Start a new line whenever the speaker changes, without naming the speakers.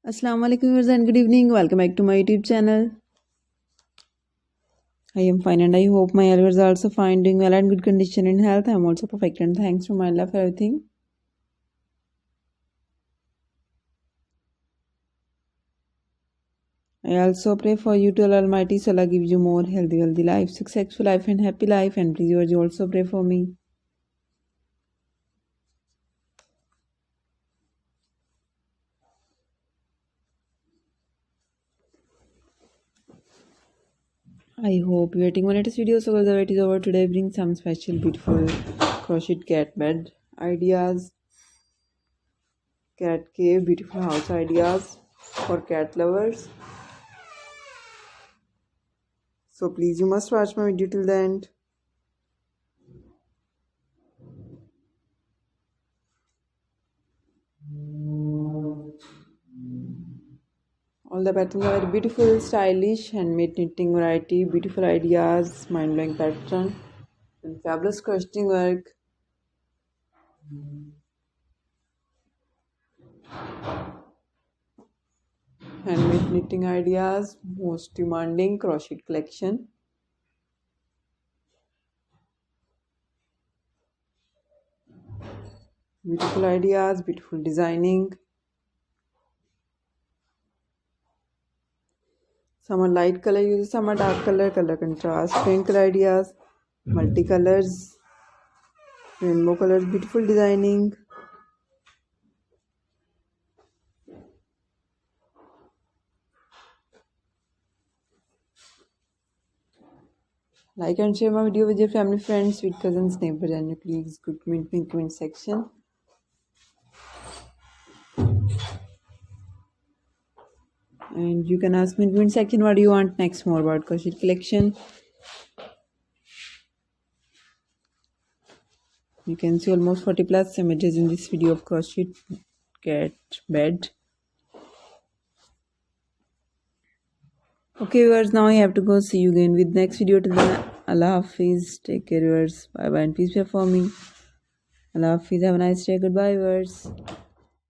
Assalamu alaikum viewers and good evening. Welcome back to my YouTube channel. I am fine and I hope my viewers are also fine, doing well and good condition in health. I am also perfect and thanks to my love for everything. I also pray for you to Almighty Allah give you more healthy life, successful life and happy life, and please viewers, you also pray for me. I hope you're getting my latest video. So while the wait is over, today bring some special beautiful crochet cat bed ideas, cat cave, beautiful house ideas for cat lovers. So please you must watch my video till the end. All the patterns are very beautiful, stylish, handmade knitting variety, beautiful ideas, mind-blowing pattern, and fabulous crocheting work. Handmade knitting ideas, most demanding crochet collection. Beautiful ideas, beautiful designing. Some are light color uses, some are dark color contrast, paint color ideas, multicolors, rainbow colors, beautiful designing. Like and share my video with your family, friends, sweet cousins, neighbors, and your colleagues. Good comment in the comment section. And you can ask me in the comment section what do you want next more about crochet collection. You can see almost 40 plus images in this video of crochet cat bed. Okay viewers, now I have to go. See you again with next video. Till then, Allah Hafiz. Take care viewers. Bye bye and peace be for me. Allah Hafiz. Have a nice day. Goodbye viewers.